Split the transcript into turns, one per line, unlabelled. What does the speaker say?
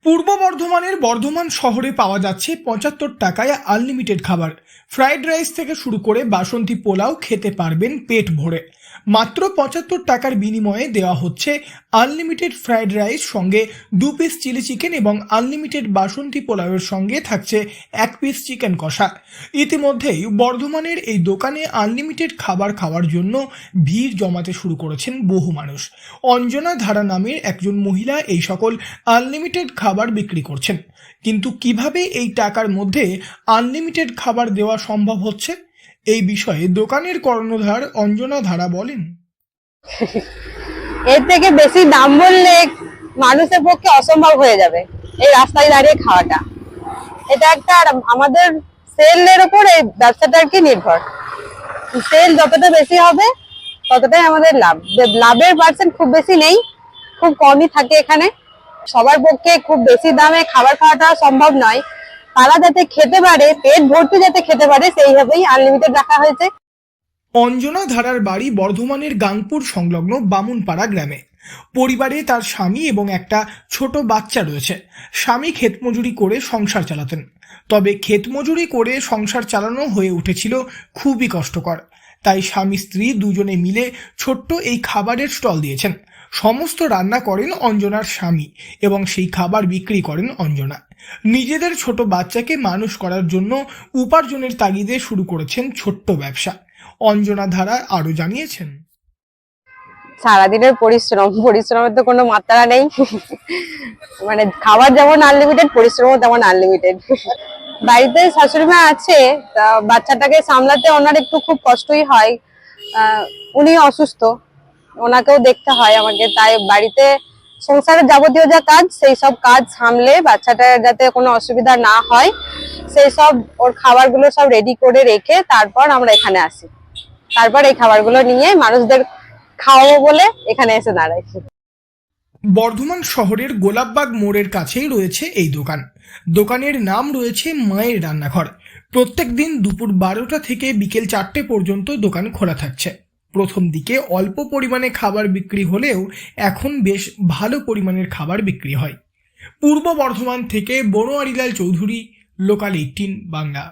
পূর্ব বর্ধমানের বর্ধমান শহরে পাওয়া যাচ্ছে ৭৫ টাকায় আনলিমিটেড খাবার। ফ্রাইড রাইস থেকে শুরু করে বাসন্তী পোলাও খেতে পারবেন পেট ভরে। মাত্র ৭৫ টাকার বিনিময়ে দেওয়া হচ্ছে আনলিমিটেড ফ্রাইড রাইস, সঙ্গে 2 পিস চিলি চিকেন এবং আনলিমিটেড বাসন্তী পোলাওয়ের সঙ্গে থাকছে 1 পিস চিকেন কষা। ইতিমধ্যেই বর্ধমানের এই দোকানে আনলিমিটেড খাবার খাওয়ার জন্য ভিড় জমাতে শুরু করেছেন বহু মানুষ। অঞ্জনা ধারা নামের একজন মহিলা এই সকল আনলিমিটেড খাবার বিক্রি করছেন, কিন্তু কিভাবে এই টাকার মধ্যে আনলিমিটেড খাবার দেওয়া সম্ভব হচ্ছে, এই বিষয়ে দোকানের কর্ণধার অঞ্জনা ধারা বলেন।
এর থেকে বেশি দাম বললে মানুষের পক্ষে অসম্ভব হয়ে যাবে এই রাস্তায় দাঁড়িয়ে খাওয়াটা। এটা একটা আমাদের সেলের উপর এই ব্যবসাটা আর কি নির্ভর। সেল যতটা বেশি হবে ততটাই আমাদের লাভ। লাভের পার্সেন্ট খুব বেশি নেই, খুব কমই থাকে এখানে। সবার পক্ষে খুব বেশি দামে খাবার খাওয়াটা সম্ভব নয়। তারা যাতে খেতে পারে, পেট ভর্তি যাতে খেতে পারে, সেইভাবেই আনলিমিটেড রাখা হয়েছে।
অঞ্জনা ধারার বাড়ি বর্ধমানের গাংপুর সংলগ্ন বামুনপাড়া গ্রামে। পরিবারে তার স্বামী এবং একটা ছোট বাচ্চা রয়েছে। স্বামী ক্ষেতমজুরি করে সংসার চালাতেন, তবে ক্ষেতমজুরি করে সংসার চালানো হয়ে উঠেছিল খুবই কষ্টকর। তাই স্বামী স্ত্রী দুজনে মিলে ছোট্ট এই খাবারের স্টল দিয়েছেন। সমস্ত রান্না করেন অঞ্জনার স্বামী এবং সেই খাবার বিক্রি করেন অঞ্জনা। নিজেদের ছোট বাচ্চাকে মানুষ করার জন্য উপার্জনের তাগিদে শুরু করেছেন ছোট্ট ব্যবসা। অঞ্জনা ধারা আরো জানিয়েছেন,
সারাদিনের পরিশ্রমের তো কোনো মাত্রা নেই। মানে খাবার যেমন আনলিমিটেড, পরিশ্রমও তেমন আনলিমিটেড। বাড়িতে শাশুড়ি মা আছে, তা বাচ্চাটাকে সামলাতে ওনার একটু খুব কষ্টই হয়। উনি অসুস্থ, ওনাকেও দেখতে হয় আমাকে। তাই বাড়িতে সংসারের যাবতীয় যা কাজ, সেই সব কাজ সামলে বাচ্চাটার যাতে কোনো অসুবিধা না হয়, সেই সব ওর খাবারগুলো সব রেডি করে রেখে তারপর আমরা এখানে আসি। তারপর এই খাবারগুলো নিয়ে মানুষদের খাওয়াবো বলে এখানে এসে দাঁড়াই।
বর্ধমান শহরের গোলাপবাগ মোড়ের কাছেই রয়েছে এই দোকান। দোকানের নাম রয়েছে মায়ের রান্নাঘর। প্রত্যেক দিন দুপুর 12টা থেকে বিকেল 4টে পর্যন্ত দোকান খোলা থাকছে। প্রথম দিকে অল্প পরিমাণে খাবার বিক্রি হলেও এখন বেশ ভালো পরিমাণের খাবার বিক্রি হয়। পূর্ব বর্ধমান থেকে বনোয়ারিলাল চৌধুরী, লোকাল 18 বাংলা।